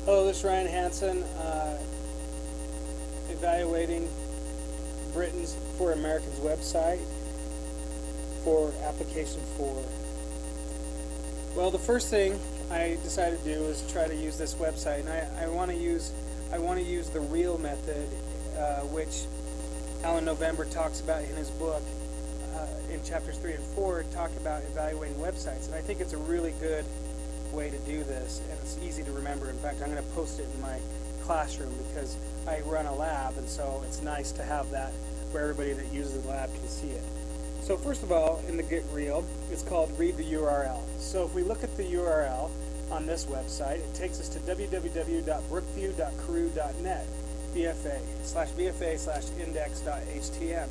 Hello, this is Ryan Hansen, evaluating Britain's for Americans website for application 4. Well, the first thing I decided to do is try to use this website, and I want to use the real method, which Alan November talks about in his book in chapters 3 and 4. Talk about evaluating websites, and I think it's a really good way to do this, and it's easy to remember. In fact, I'm going to post it in my classroom because I run a lab, and so it's nice to have that where everybody that uses the lab can see it. So first of all, in the Get Real, it's called Read the URL. So if we look at the URL on this website, it takes us to www.brookview.carew.net BFA/BFA/index.htm.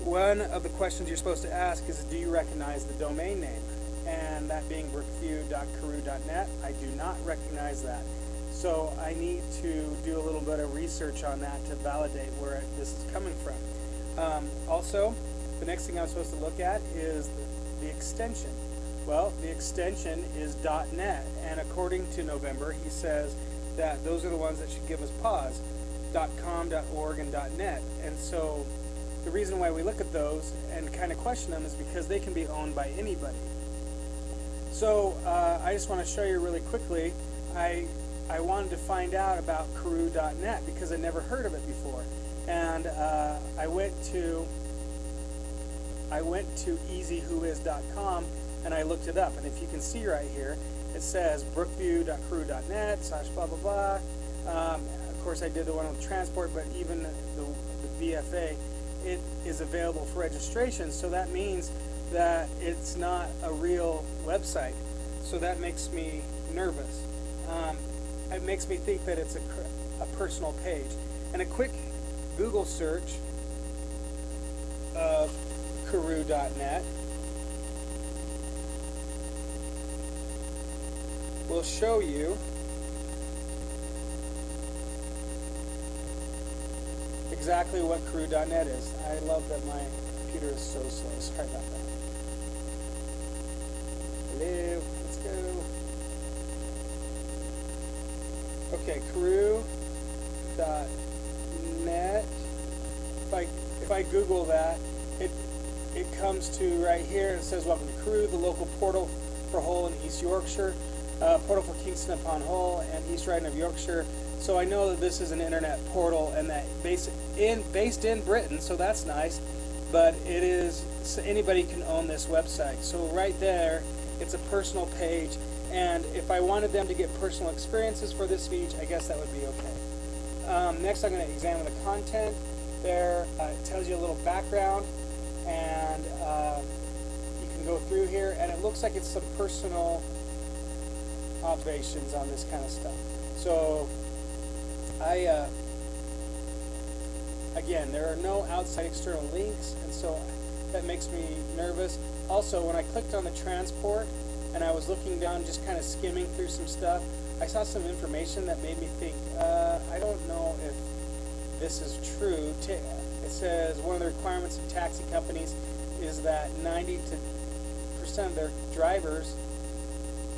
One of the questions you're supposed to ask is, do you recognize the domain name? And that being brookview.carew.net, I do not recognize that. So I need to do a little bit of research on that to validate where this is coming from. Also, the next thing I'm supposed to look at is the extension. Well, the extension is .net, and according to November, he says that those are the ones that should give us pause, .com, .org, and .net. And so the reason why we look at those and kind of question them is because they can be owned by anybody. So I just want to show you really quickly, I wanted to find out about carew.net because I never heard of it before. And I went to easywhois.com and I looked it up. And if you can see right here, it says brookview.carew.net / blah, blah, blah. Of course, I did the one on transport, but even the BFA, it is available for registration. So that means that it's not a real website. So that makes me nervous. It makes me think that it's a personal page. And a quick Google search of carew.net will show you exactly what carew.net is. I love that my computer is so slow. Sorry about that. Hello, let's go. Okay, carew.net. If I Google that, it comes to right here. It says, welcome to Carew, the local portal for Hull and East Yorkshire, portal for Kingston upon Hull and East Riding of Yorkshire. So I know that this is an internet portal and that based in Britain, so that's nice. But it is, so anybody can own this website. So right there, it's a personal page. And if I wanted them to get personal experiences for this speech, I guess that would be okay. Next, I'm going to examine the content. There, it tells you a little background, and you can go through here, and it looks like it's some personal observations on this kind of stuff. So, again, there are no outside external links, and so that makes me nervous. Also, when I clicked on the transport, and I was looking down, just kind of skimming through some stuff, I saw some information that made me think, I don't know if this is true. It says one of the requirements of taxi companies is that 90% of their drivers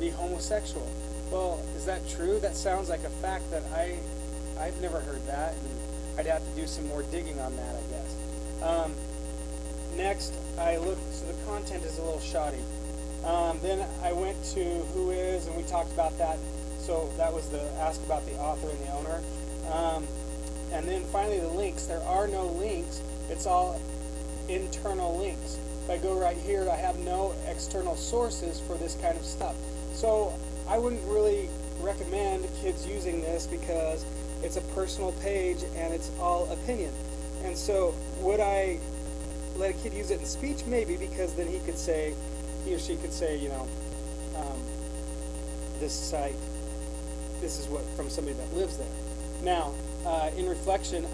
be homosexual. Well, is that true? That sounds like a fact that I've never heard that, and I'd have to do some more digging on that, I guess. Next, I looked, so the content is a little shoddy. Then I went to Who Is, and we talked about that. So that was the ask about the author and the owner. And then finally the links. There are no links. It's all internal links. If I go right here, I have no external sources for this kind of stuff. So I wouldn't really recommend kids using this because it's a personal page and it's all opinion. And so would I let a kid use it in speech? Maybe, because then he or she could say, you know, this site, this is what from somebody that lives there. Now, in reflection,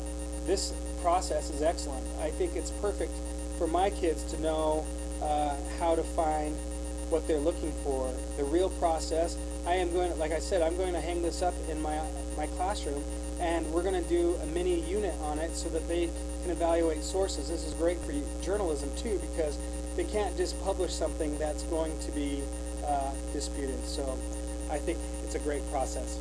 this process is excellent. I think it's perfect for my kids to know how to find what they're looking for. The real process, I am going to, like I said, I'm going to hang this up in my classroom, and we're going to do a mini unit on it so that they can evaluate sources. This is great for journalism too, because they can't just publish something that's going to be disputed. So I think it's a great process.